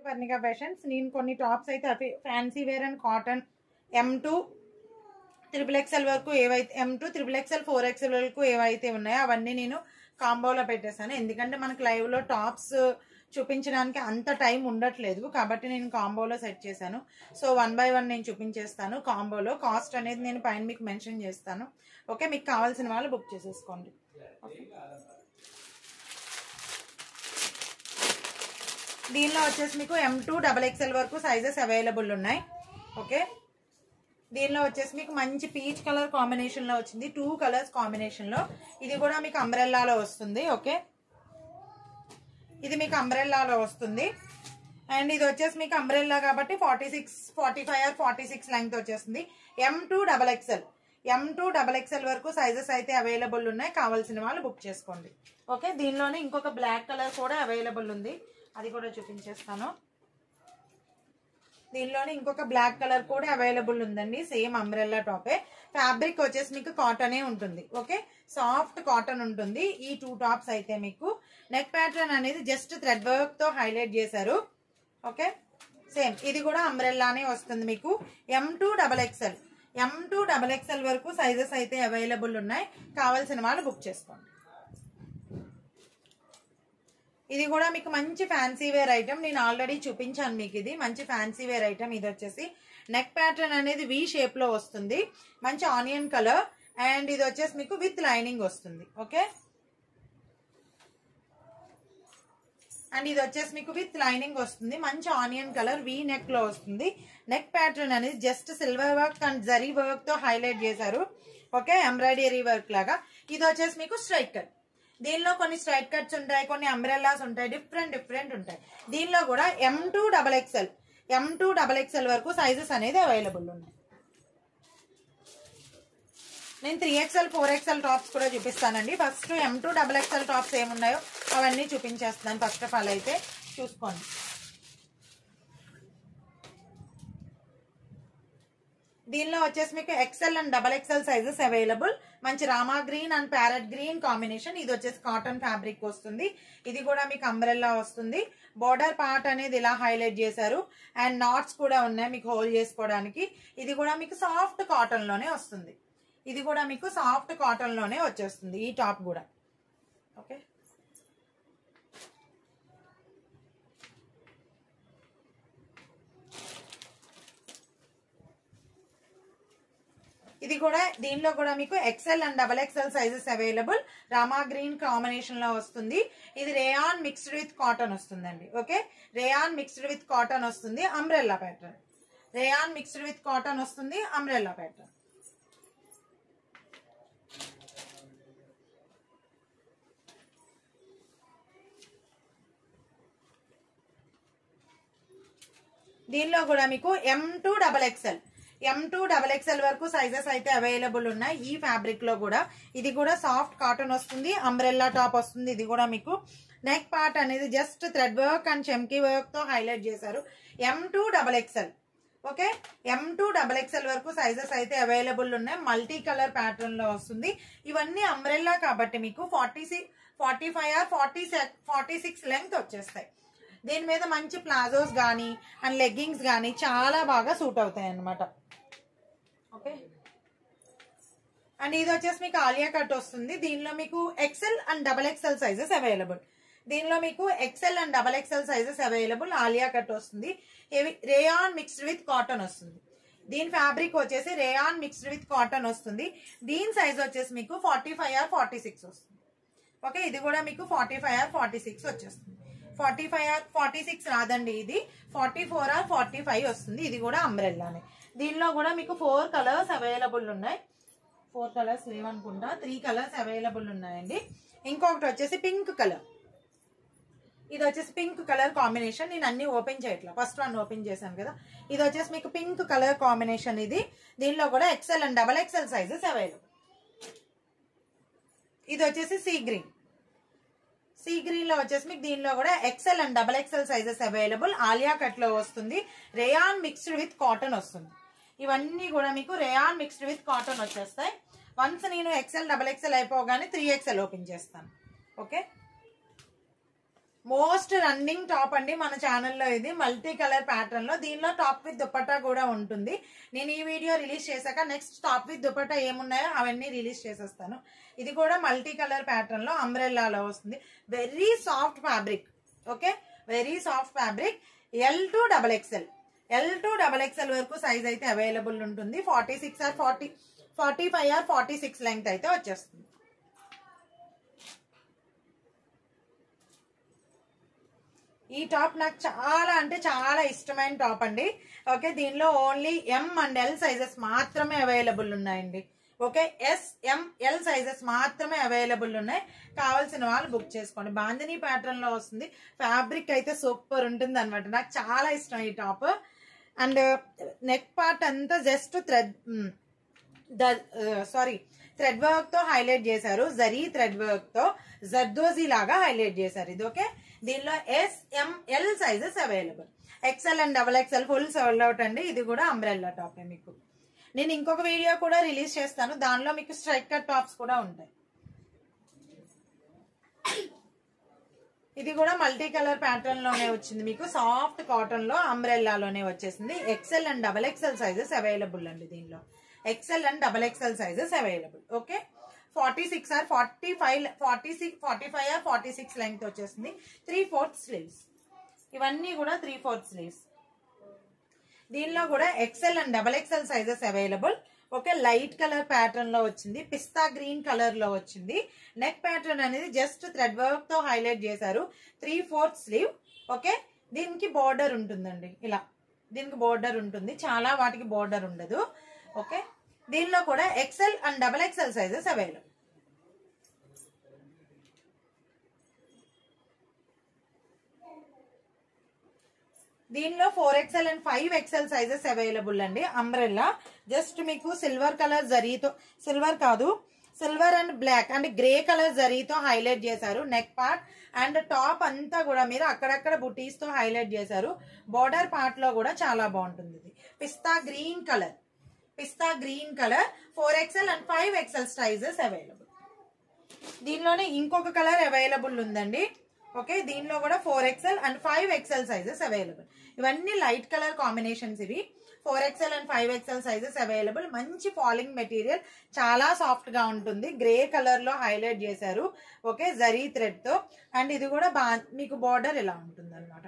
Varnika fashions నేను కొన్ని tops అయితే fancy wear and cotton M2 XXL వరకు ఏవైతే M2 XXL 4XL వరకు ఏవైతే ఉన్నాయో అవన్నీ నేను కాంబోలో పెట్టేశాను. ఎందుకంటే మనకు లైవ్ లో టాప్స్ చూపించడానికి అంత టైం ఉండట్లేదు కాబట్టి నేను కాంబోలో సెట్ చేశాను. సో 1 by 1 నేను చూపించేస్తాను. కాంబోలో కాస్ట్ అనేది నేను పైన మీకు మెన్షన్ చేస్తాను. ఓకే, మీకు కావాల్సిన వాళ్ళు బుక్ చేసేసుకోండి. ఓకే, దీనిలో వచ్చేసి మీకు M2 XXL వరకు సైజెస్ అవైలబుల్ ఉన్నాయి. ఓకే, దీనిలో వచ్చేసి మీకు మంచి పీచ్ కలర్ కాంబినేషన్ లో వచ్చింది. 2 కలర్స్ కాంబినేషన్ లో. ఇది కూడా మీకు అంబ్రెల్లాలో వస్తుంది. ఓకే, ఇది మీకు అంబ్రెల్లాలో వస్తుంది. అండ్ ఇది వచ్చేసి మీకు అంబ్రెల్లా కాబట్టి 46, 45 or 46 లెంగ్త్ వచ్చేస్తుంది. M2 XXL వరకు సైజెస్ అయితే అవైలబుల్ ఉన్నాయి. కావాల్సిన వాళ్ళు బుక్ చేసుకోండి. ఓకే, దీనిలోనే ఇంకొక బ్లాక్ కలర్ కూడా అవైలబుల్ ఉంది, అది కూడా చూపించేస్తాను. దీనిలోనే ఇంకొక బ్లాక్ కలర్ కూడా అవైలబుల్ ఉందండి. సేమ్ అంబ్రెల్లా టాపే. ఫ్యాబ్రిక్ వచ్చేసి మీకు కాటనే ఉంటుంది. ఓకే, సాఫ్ట్ కాటన్ ఉంటుంది. ఈ 2 టాప్స్ అయితే మీకు నెక్ ప్యాటర్న్ అనేది జస్ట్ థ్రెడ్ వర్క్ తో హైలైట్ చేశారు. ఓకే, సేమ్ ఇది కూడా అంబ్రెల్లానే వస్తుంది మీకు. M2 XXL వరకు సైజెస్ అయితే అవైలబుల్ ఉన్నాయి. కావాల్సిన వాళ్ళు బుక్ చేసుకోండి. ఇది కూడా మీకు మంచి ఫ్యాన్సీ వేర్ ఐటమ్. నేను ఆల్రెడీ చూపించాను మీకు. ఇది మంచి ఫ్యాన్సీ వేర్ ఐటమ్. ఇది వచ్చేసి నెక్ ప్యాటర్న్ అనేది V షేప్ లో వస్తుంది. మంచి ఆనియన్ కలర్. అండ్ ఇది వచ్చేసి మీకు విత్ లైనింగ్ వస్తుంది. ఓకే, అండ్ ఇది వచ్చేసి మీకు విత్ లైనింగ్ వస్తుంది. మంచి ఆనియన్ కలర్ V నెక్ లో వస్తుంది. నెక్ ప్యాటర్న్ అనేది just silver work and zari work తో హైలైట్ చేశారు. ఓకే, ఎంబ్రాయిడరీ వర్క్ లాగా. ఇది వచ్చేసి మీకు స్ట్రైట్ కట్. దీనిలో కొన్ని స్ట్రైట్ కట్స్ ఉంటాయి, కొన్ని అంబ్రెల్లాస్ ఉంటాయి, డిఫరెంట్ ఉంటాయి. దీనిలో కూడా M2 XXL వరకు సైజెస్ అనేది అవైలబుల్ ఉన్నాయి. నేను 3XL 4XL టాప్స్ కూడా చూపిస్తానండి. ఫస్ట్ M2 XXL టాప్స్ ఏమున్నాయో అవన్నీ చూపించేస్తాను. ఫస్ట్ ఆఫ్ ఆల్ అయితే చూసుకోండి. దీనిలో వచ్చేసి మీకు XL and XXL sizes available. మంచి Rama green and parrot green combination. ఇది వచ్చేసి కాటన్ ఫ్యాబ్రిక్ వస్తుంది. ఇది కూడా మీకు అంబ్రెల్లా వస్తుంది. బోర్డర్ పార్ట్ అనేది ఇలా హైలైట్ చేశారు. అండ్ నాట్స్ కూడా ఉన్నాయి మీకు హోల్డ్ చేసుకోవడానికి. ఇది కూడా మీకు సాఫ్ట్ కాటన్ లోనే వస్తుంది. ఇది కూడా మీకు సాఫ్ట్ కాటన్ లోనే వచ్చేస్తుంది ఈ టాప్ కూడా. ఓకే, ఇది కూడా దీనిలో కూడా మీకు XL and XXL sizes available. Rama green combination లో వస్తుంది. ఇది రేయాన్ మిక్స్డ్ విత్ కాటన్ వస్తుందండి. Okay, rayon mixed with cotton వస్తుంది. Umbrella pattern. Rayon mixed with cotton వస్తుంది. Umbrella pattern. దీనిలో కూడా మీకు M2 XXL వరకు సైజెస్ అయితే అవైలబుల్ ఉన్నాయి. ఈ ఫ్యాబ్రిక్ లో కూడా ఇది కూడా సాఫ్ట్ కాటన్ వస్తుంది. అంబ్రెల్లా టాప్ వస్తుంది. ఇది కూడా మీకు నెక్ పార్ట్ అనేది జస్ట్ థ్రెడ్ వర్క్ అండ్ చెమ్కీ వర్క్ తో హైలైట్ చేశారు. M2 XXL. Okay, M2 XXL వరకు సైజెస్ అయితే అవైలబుల్ ఉన్నాయి. మల్టీ కలర్ ప్యాటర్న్ లో వస్తుంది. ఇవన్నీ అంబ్రెల్లా కాబట్టి మీకు 46, 45 or 46 లెంగ్త్ వచ్చేస్తాయి. దీని మీద మంచి ప్లాజోస్ కానీ అండ్ లెగ్గింగ్స్ కానీ చాలా బాగా సూట్ అవుతాయి అన్నమాట. ఓకే, అండ్ ఇది వచ్చేసి మీకు ఆలియా కట్ వస్తుంది. దీనిలో మీకు XL and XXL sizes available. దీనిలో మీకు XL and XXL sizes available. Alia cut వస్తుంది. రేయాన్ మిక్స్డ్ విత్ కాటన్ వస్తుంది. దీని ఫ్యాబ్రిక్ వచ్చేసి రేయాన్ మిక్స్డ్ విత్ కాటన్ వస్తుంది. దీని సైజ్ వచ్చేసి మీకు 45 or 46 వస్తుంది. ఓకే, ఇది కూడా మీకు 45 or 46 వచ్చేస్తుంది. 45 or 46 రాదండి, ఇది 44 or 45 వస్తుంది. ఇది కూడా అంబ్రెల్లానే. దీనిలో కూడా మీకు 4 కలర్స్ అవైలబుల్ ఉన్నాయి. 4 కలర్స్ లేవనుకుంటా, 3 కలర్స్ అవైలబుల్ ఉన్నాయండి. ఇంకొకటి వచ్చేసి పింక్ కలర్. ఇది వచ్చేసి పింక్ కలర్ కాంబినేషన్. నేను అన్ని ఓపెన్ చేయట్లా, ఫస్ట్ వన్ ఓపెన్ చేశాను కదా. ఇది వచ్చేసి మీకు పింక్ కలర్ కాంబినేషన్. ఇది దీనిలో కూడా XL and XXL sizes available. ఇది వచ్చేసి సీ గ్రీన్ లో వచ్చేసి మీకు దీనిలో కూడా XL and XXL sizes available. Alia cut లో వస్తుంది. రేయాన్ మిక్స్డ్ విత్ కాటన్ వస్తుంది. ఇవన్నీ కూడా మీకు రేయాన్ మిక్స్డ్ విత్ కాటన్ వచ్చేస్తాయి. వన్స్ నేను XL XXL అయిపోగానే 3XL ఓపెన్ చేస్తాను. ఓకే, మోస్ట్ రన్నింగ్ టాప్ అండి మన ఛానల్లో. ఇది మల్టీ కలర్ ప్యాటర్న్ లో, దీనిలో టాప్ విత్ దుపట్టా కూడా ఉంటుంది. నేను ఈ వీడియో రిలీజ్ చేశాక నెక్స్ట్ టాప్ విత్ దుపట్టా ఏమున్నాయో అవన్నీ రిలీజ్ చేసేస్తాను. ఇది కూడా మల్టీ కలర్ ప్యాటర్న్ లో అంబ్రెల్లాలో వస్తుంది. Very soft fabric. Okay, very soft fabric. L to XXL, L to XXL వరకు సైజ్ అయితే అవైలబుల్ ఉంటుంది. 46 ఆర్ 45 ఆర్ 46 లెంగ్త్ అయితే వచ్చేస్తుంది. ఈ టాప్ నాకు చాలా అంటే చాలా ఇష్టమైన టాప్ అండి. ఓకే, దీనిలో only M and L sizes మాత్రమే అవైలబుల్ ఉన్నాయండి. Okay, S, M, L sizes మాత్రమే అవైలబుల్ ఉన్నాయి. కావాల్సిన వాళ్ళు బుక్ చేసుకోండి. బాందిని ప్యాటర్న్ లో వస్తుంది. ఫ్యాబ్రిక్ అయితే సూపర్ ఉంటుంది అనమాట. నాకు చాలా ఇష్టం ఈ టాప్. అండ్ నెక్ పార్ట్ అంతా జస్ట్ థ్రెడ్ వర్క్ తో హైలైట్ చేశారు. జరీ థ్రెడ్ వర్క్ తో జర్దోజీ లాగా హైలైట్ చేశారు. ఇది ఓకే, దీనిలో S, M, L sizes available. XL and XXL full sold out అండి. ఇది కూడా అంబ్రెల్లా టాప్. మీకు నేను ఇంకొక వీడియో కూడా రిలీజ్ చేస్తాను, దానిలో మీకు స్ట్రైట్ కట్ టాప్స్ కూడా ఉంటాయి. ఇది కూడా మల్టీ కలర్ ప్యాటర్న్ లోనే వచ్చింది. మీకు సాఫ్ట్ కాటన్ లో అంబ్రెల్లాలోనే వచ్చేసింది. XL and XXL sizes available అండి. దీనిలో XL and XXL sizes available. Okay, 46 or 45 or 46 length వచ్చేసింది. 3/4 స్లీవ్స్. ఇవన్నీ కూడా 3/4 స్లీవ్స్. దీనిలో కూడా XL and XXL sizes available. Okay, light colour pattern లో వచ్చింది. పిస్తా గ్రీన్ కలర్ లో వచ్చింది. నెక్ ప్యాటర్న్ అనేది జస్ట్ థ్రెడ్ వర్క్ తో హైలైట్ చేశారు. 3/4 స్లీవ్. ఓకే, దీనికి బోర్డర్ ఉంటుందండి. ఇలా దీనికి బోర్డర్ ఉంటుంది. చాలా వాటికి బోర్డర్ ఉండదు. ఓకే, దీనిలో కూడా XL and XXL sizes available. దీనిలో 4XL and 5XL sizes available అండి. అంబ్రెల్లా జస్ట్ మీకు సిల్వర్ కలర్ జరీతో, సిల్వర్ కాదు, silver and black and grey colour జరీతో హైలైట్ చేశారు. నెక్ పార్ట్ అండ్ టాప్ అంతా కూడా మీరు అక్కడక్కడ బుటీస్ తో హైలైట్ చేశారు. బోర్డర్ పార్ట్ లో కూడా చాలా బాగుంటుంది. ఇది పిస్తా green colour. 4XL and 5XL sizes available. దీనిలోనే ఇంకొక కలర్ అవైలబుల్ ఉందండి. ఓకే, దీనిలో కూడా 4XL and 5XL sizes available. ఇవన్నీ లైట్ కలర్ కాంబినేషన్స్. ఇవి 4XL and 5XL sizes available. మంచి ఫాలింగ్ మెటీరియల్, చాలా సాఫ్ట్ గా ఉంటుంది. గ్రే కలర్ లో హైలైట్ చేశారు. ఓకే, జరీ థ్రెడ్ తో. అండ్ ఇది కూడా మీకు బార్డర్ ఇలా ఉంటుంది అనమాట.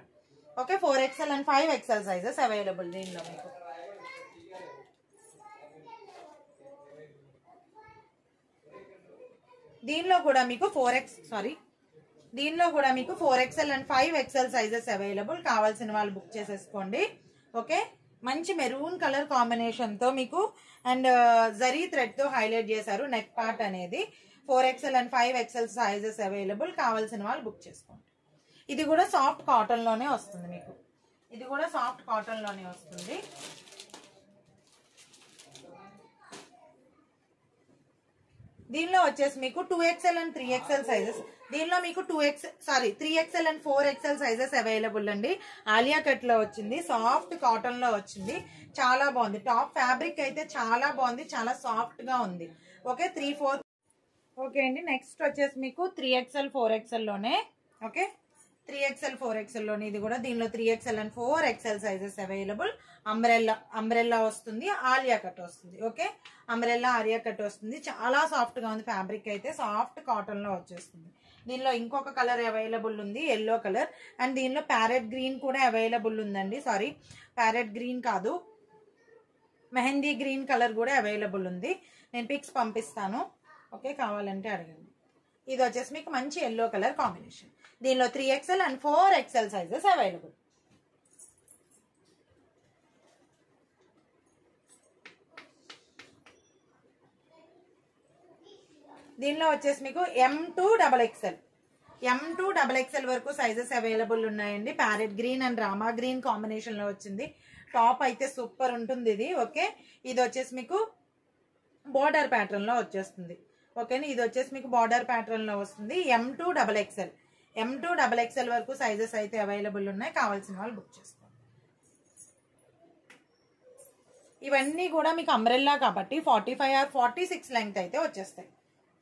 Okay, 4XL and 5XL sizes available. దీనిలో మీకు దీనిలో కూడా మీకు 4XL and 5XL sizes available. కావాల్సిన వాళ్ళు బుక్ చేసేసుకోండి. ఓకే, మంచి మెరూన్ కలర్ కాంబినేషన్ తో మీకు అండ్ జరీ థ్రెడ్ తో హైలైట్ చేశారు. నెక్ పార్ట్ అనేది 4XL and 5XL sizes available. కావాల్సిన వాళ్ళు బుక్ చేసుకోండి. ఇది కూడా సాఫ్ట్ కాటన్ లోనే వస్తుంది. మీకు ఇది కూడా సాఫ్ట్ కాటన్ లోనే వస్తుంది. దీనిలో వచ్చేసి మీకు 2XL అండ్ 3XL సైజెస్. దీనిలో మీకు 3XL and 4XL sizes available అండి. ఆలియా కట్ లో వచ్చింది. సాఫ్ట్ కాటన్ లో వచ్చింది. చాలా బాగుంది. టాప్ ఫ్యాబ్రిక్ అయితే చాలా బాగుంది. చాలా సాఫ్ట్ గా ఉంది. ఓకే, 3/4. ఓకే అండి, నెక్స్ట్ వచ్చేసి మీకు 3XL 4XL లోనే. ఓకే, 3XL 4XL లోనే ఇది కూడా. దీనిలో 3XL and 4XL sizes available. Umbrella వస్తుంది. ఆలియా కట్ వస్తుంది. ఓకే, అంబ్రెల్లా ఆలియా కట్ వస్తుంది. చాలా సాఫ్ట్ గా ఉంది. ఫ్యాబ్రిక్ అయితే సాఫ్ట్ కాటన్ లో వచ్చేస్తుంది. దీనిలో ఇంకొక కలర్ అవైలబుల్ ఉంది, ఎల్లో కలర్. అండ్ దీనిలో ప్యారెట్ గ్రీన్ కూడా అవైలబుల్ ఉందండి. సారీ, ప్యారెట్ గ్రీన్ కాదు, మెహందీ గ్రీన్ కలర్ కూడా అవైలబుల్ ఉంది. నేను పిక్స్ పంపిస్తాను. ఓకే, కావాలంటే అడగండి. ఇది వచ్చేసి మీకు మంచి ఎల్లో కలర్ కాంబినేషన్. దీనిలో 3XL and 4XL sizes available. దీనిలో వచ్చేసి మీకు M to XXL వరకు సైజెస్ అవైలబుల్ ఉన్నాయండి. Parrot green and Rama green combination లో వచ్చింది. టాప్ అయితే సూపర్ ఉంటుంది ఇది. ఓకే, ఇది వచ్చేసి మీకు బోర్డర్ ప్యాటర్న్ లో వచ్చేస్తుంది. ఓకేనా, ఇది వచ్చేసి మీకు బార్డర్ ప్యాటర్న్ లో వస్తుంది. M to XXL వరకు సైజెస్ అయితే అవైలబుల్ ఉన్నాయి. కావాల్సిన వాళ్ళు బుక్ చేసుకోండి. ఇవన్నీ కూడా మీకు అంబ్రెల్లా కాబట్టి 45 ఆర్ 46 లెంగ్త్ అయితే వచ్చేస్తాయి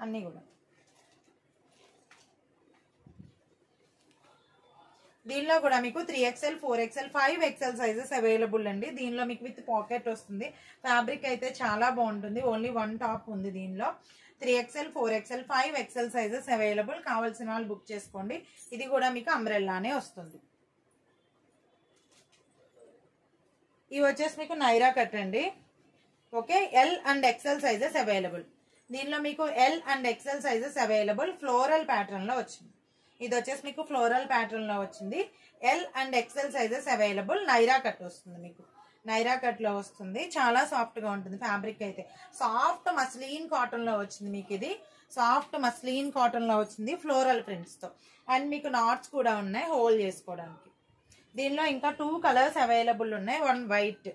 అన్నీ కూడా. దీనిలో కూడా మీకు 3XL 4XL 5XL sizes available అండి. దీనిలో మీకు విత్ పాకెట్ వస్తుంది. ఫ్యాబ్రిక్ అయితే చాలా బాగుంటుంది. ఓన్లీ 1 టాప్ ఉంది దీనిలో. 3XL 4XL 5XL sizes available. కావాల్సిన వాళ్ళు బుక్ చేసుకోండి. ఇది కూడా మీకు అంబ్రెల్లానే వస్తుంది. ఇవి వచ్చేసి మీకు నైరా కట్ అండి. Okay, L and XL sizes available. దీనిలో మీకు L and XL sizes available. Floral pattern లో వచ్చింది. ఇది వచ్చేసి మీకు ఫ్లోరల్ ప్యాటర్న్ లో వచ్చింది. L and XL sizes available. Naira cut వస్తుంది మీకు. నైరా కట్ లో వస్తుంది. చాలా సాఫ్ట్ గా ఉంటుంది ఫ్యాబ్రిక్ అయితే. సాఫ్ట్ మస్లీన్ కాటన్ లో వచ్చింది మీకు. ఇది సాఫ్ట్ మస్లీన్ కాటన్ లో వచ్చింది ఫ్లోరల్ ప్రింట్స్ తో. అండ్ మీకు నాట్స్ కూడా ఉన్నాయి హోల్డ్ చేసుకోవడానికి. దీనిలో ఇంకా 2 కలర్స్ అవైలబుల్ ఉన్నాయి. 1 white,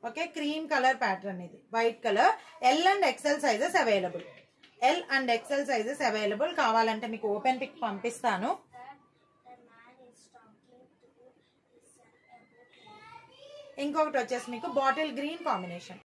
okay, cream colour pattern. ఇది white colour. L and XL sizes available. L and XL sizes available. కావాలంటే మీకు ఓపెన్ పిక్ పంపిస్తాను. ఇంకొకటి వచ్చేసి మీకు బాటిల్ గ్రీన్ కాంబినేషన్.